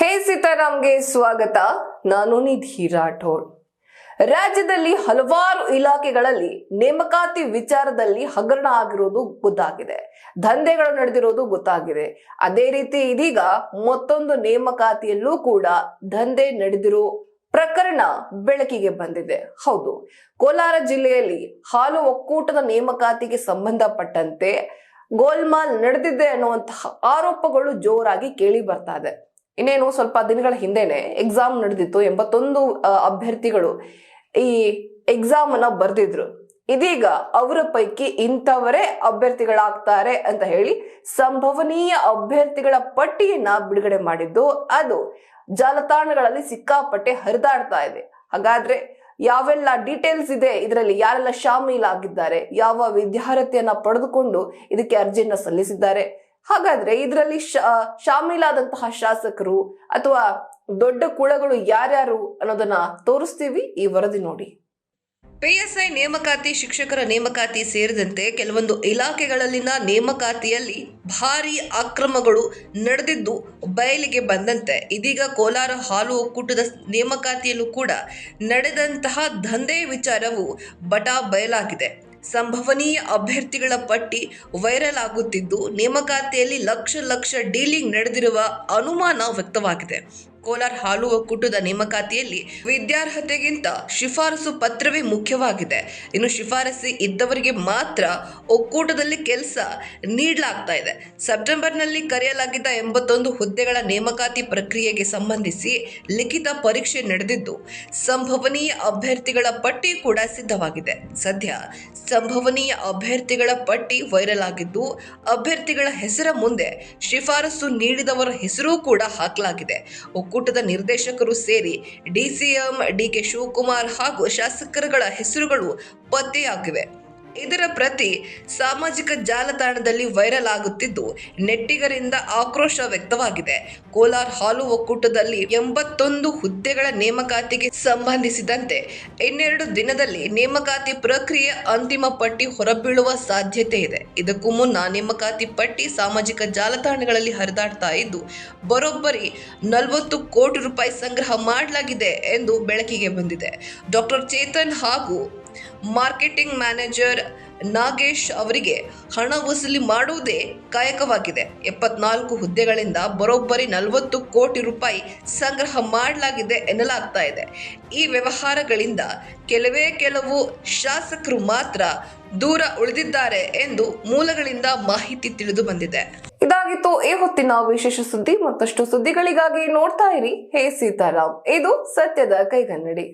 ಹೇ ಸೀತಾರಾಮ್ಗೆ ಸ್ವಾಗತ. ನಾನು ನಿಧಿ ರಾಠೋಡ್. ರಾಜ್ಯದಲ್ಲಿ ಹಲವಾರು ಇಲಾಖೆಗಳಲ್ಲಿ ನೇಮಕಾತಿ ವಿಚಾರದಲ್ಲಿ ಹಗರಣ ಆಗಿರೋದು ಗೊತ್ತಾಗಿದೆ. ದಂಧೆಗಳು ನಡೆದಿರೋದು ಗೊತ್ತಾಗಿದೆ. ಅದೇ ರೀತಿ ಇದೀಗ ಮತ್ತೊಂದು ನೇಮಕಾತಿಯಲ್ಲೂ ಕೂಡ ದಂಧೆ ನಡೆದಿರೋ ಪ್ರಕರಣ ಬೆಳಕಿಗೆ ಬಂದಿದೆ. ಹೌದು, ಕೋಲಾರ ಜಿಲ್ಲೆಯಲ್ಲಿ ಹಾಲು ಒಕ್ಕೂಟದ ನೇಮಕಾತಿಗೆ ಸಂಬಂಧಪಟ್ಟಂತೆ ಗೋಲ್ಮಾಲ್ ನಡೆದಿದೆ ಅನ್ನುವಂತಹ ಆರೋಪಗಳು ಜೋರಾಗಿ ಕೇಳಿ ಬರ್ತಾ ಇದೆ. ಇನ್ನೇನು ಸ್ವಲ್ಪ ದಿನಗಳ ಹಿಂದೆನೆ ಎಕ್ಸಾಮ್ ನಡೆದಿತ್ತು. 81 ಅಭ್ಯರ್ಥಿಗಳು ಈ ಎಕ್ಸಾಮ್ ಅನ್ನ ಬರ್ದಿದ್ರು. ಇದೀಗ ಅವರ ಪೈಕಿ ಇಂಥವರೇ ಅಭ್ಯರ್ಥಿಗಳಾಗ್ತಾರೆ ಅಂತ ಹೇಳಿ ಸಂಭವನೀಯ ಅಭ್ಯರ್ಥಿಗಳ ಪಟ್ಟಿಯನ್ನ ಬಿಡುಗಡೆ ಮಾಡಿದ್ದು ಅದು ಜಾಲತಾಣಗಳಲ್ಲಿ ಸಿಕ್ಕಾಪಟ್ಟೆ ಹರಿದಾಡ್ತಾ ಇದೆ. ಹಾಗಾದ್ರೆ ಯಾವೆಲ್ಲ ಡೀಟೇಲ್ಸ್ ಇದೆ ಇದರಲ್ಲಿ, ಯಾರೆಲ್ಲ ಶಾಮೀಲಾಗಿದ್ದಾರೆ, ಯಾವ ವಿದ್ಯಾರ್ಥಿಯನ್ನ ಪಡೆದುಕೊಂಡು ಇದಕ್ಕೆ ಅರ್ಜಿಯನ್ನ ಸಲ್ಲಿಸಿದ್ದಾರೆ, ಹಾಗಾದ್ರೆ ಇದರಲ್ಲಿ ಶಾಮೀಲಾದಂತಹ ಶಾಸಕರು ಅಥವಾ ದೊಡ್ಡ ಕುಳಗಳು ಯಾರ್ಯಾರು ಅನ್ನೋದನ್ನ ತೋರಿಸ್ತೀವಿ. ಈ ವರದಿ ನೋಡಿ. ಪಿಎಸ್ಐ ನೇಮಕಾತಿ, ಶಿಕ್ಷಕರ ನೇಮಕಾತಿ ಸೇರಿದಂತೆ ಕೆಲವೊಂದು ಇಲಾಖೆಗಳಲ್ಲಿನ ನೇಮಕಾತಿಯಲ್ಲಿ ಭಾರೀ ಅಕ್ರಮಗಳು ನಡೆದಿದ್ದು ಬಯಲಿಗೆ ಬಂದಂತೆ ಇದೀಗ ಕೋಲಾರ ಹಾಲು ಒಕ್ಕೂಟದ ನೇಮಕಾತಿಯಲ್ಲೂ ಕೂಡ ನಡೆದಂತಹ ದಂಧೆ ವಿಚಾರವು ಬಯಲಾಗಿದೆ. ಸಂಭವನೀಯ ಅಭ್ಯರ್ಥಿಗಳ ಪಟ್ಟಿ ವೈರಲ್ ಆಗುತ್ತಿದ್ದು ನೇಮಕಾತಿಯಲ್ಲಿ ಲಕ್ಷ ಡೀಲಿಂಗ್ ನಡೆದಿರುವ ಅನುಮಾನ ವ್ಯಕ್ತವಾಗಿದೆ. ಕೋಲಾರ ಹಾಲು ಒಕ್ಕೂಟದ ನೇಮಕಾತಿಯಲ್ಲಿ ವಿದ್ಯಾರ್ಹತೆಗಿಂತ ಶಿಫಾರಸು ಪತ್ರವೇ ಮುಖ್ಯವಾಗಿದೆ. ಇನ್ನು ಶಿಫಾರಸು ಇದ್ದವರಿಗೆ ಮಾತ್ರ ಒಕ್ಕೂಟದಲ್ಲಿ ಕೆಲಸ ನೀಡಲಾಗ್ತಾ ಇದೆ. ಸೆಪ್ಟೆಂಬರ್ನಲ್ಲಿ ಕರೆಯಲಾಗಿದ್ದ 81 ಹುದ್ದೆಗಳ ನೇಮಕಾತಿ ಪ್ರಕ್ರಿಯೆಗೆ ಸಂಬಂಧಿಸಿ ಲಿಖಿತ ಪರೀಕ್ಷೆ ನಡೆದಿದ್ದು ಸಂಭವನೀಯ ಅಭ್ಯರ್ಥಿಗಳ ಪಟ್ಟಿ ಕೂಡ ಸಿದ್ಧವಾಗಿದೆ. ಸದ್ಯ ಸಂಭವನೀಯ ಅಭ್ಯರ್ಥಿಗಳ ಪಟ್ಟಿ ವೈರಲ್ ಆಗಿದ್ದು ಅಭ್ಯರ್ಥಿಗಳ ಹೆಸರ ಮುಂದೆ ಶಿಫಾರಸು ನೀಡಿದವರ ಹೆಸರು ಕೂಡ ಹಾಕಲಾಗಿದೆ. ಒಕ್ಕೂಟದ ನಿರ್ದೇಶಕರು ಸೇರಿ ಡಿಸಿಎಂ ಡಿಕೆ ಶಿವಕುಮಾರ್ ಹಾಗೂ ಶಾಸಕರುಗಳ ಹೆಸರುಗಳು ಪತ್ತೆಯಾಗಿವೆ. ಇದರ ಪ್ರತಿ ಸಾಮಾಜಿಕ ಜಾಲತಾಣದಲ್ಲಿ ವೈರಲ್ ಆಗುತ್ತಿದ್ದು ನೆಟ್ಟಿಗರಿಂದ ಆಕ್ರೋಶ ವ್ಯಕ್ತವಾಗಿದೆ. ಕೋಲಾರ ಹಾಲು ಒಕ್ಕೂಟದಲ್ಲಿ 81 ಹುದ್ದೆಗಳ ನೇಮಕಾತಿಗೆ ಸಂಬಂಧಿಸಿದಂತೆ 2 ದಿನದಲ್ಲಿ ನೇಮಕಾತಿ ಪ್ರಕ್ರಿಯೆ ಅಂತಿಮ ಪಟ್ಟಿ ಹೊರಬೀಳುವ ಸಾಧ್ಯತೆ ಇದೆ. ಇದಕ್ಕೂ ಮುನ್ನ ನೇಮಕಾತಿ ಪಟ್ಟಿ ಸಾಮಾಜಿಕ ಜಾಲತಾಣಗಳಲ್ಲಿ ಹರಿದಾಡ್ತಾ ಇದ್ದು ಬರೋಬ್ಬರಿ 40 ಕೋಟಿ ರೂಪಾಯಿ ಸಂಗ್ರಹ ಮಾಡಲಾಗಿದೆ ಎಂದು ಬೆಳಕಿಗೆ ಬಂದಿದೆ. ಡಾಕ್ಟರ್ ಚೇತನ್ ಹಾಗೂ ಮಾರ್ಕೆಟಿಂಗ್ ಮ್ಯಾನೇಜರ್ ನಾಗೇಶ್ ಅವರಿಗೆ ಹಣ ವಸೂಲಿ ಮಾಡುವುದೇ ಕಾಯಕವಾಗಿದೆ. 74 ಹುದ್ದೆಗಳಿಂದ ಬರೋಬ್ಬರಿ 40 ಕೋಟಿ ರೂಪಾಯಿ ಸಂಗ್ರಹ ಮಾಡಲಾಗಿದೆ ಎನ್ನಲಾಗ್ತಾ ಇದೆ. ಈ ವ್ಯವಹಾರಗಳಿಂದ ಕೆಲವು ಶಾಸಕರು ಮಾತ್ರ ದೂರ ಉಳಿದಿದ್ದಾರೆ ಎಂದು ಮೂಲಗಳಿಂದ ಮಾಹಿತಿ ತಿಳಿದು ಬಂದಿದೆ. ಇದಾಗಿತ್ತು ಈ ಹೊತ್ತಿನ ವಿಶೇಷ ಸುದ್ದಿ. ಮತ್ತಷ್ಟು ಸುದ್ದಿಗಳಿಗಾಗಿ ನೋಡ್ತಾ ಇರಿ ಹೇ ಸೀತಾರಾಮ್. ಇದು ಸತ್ಯದ ಕೈಗನ್ನಡಿ.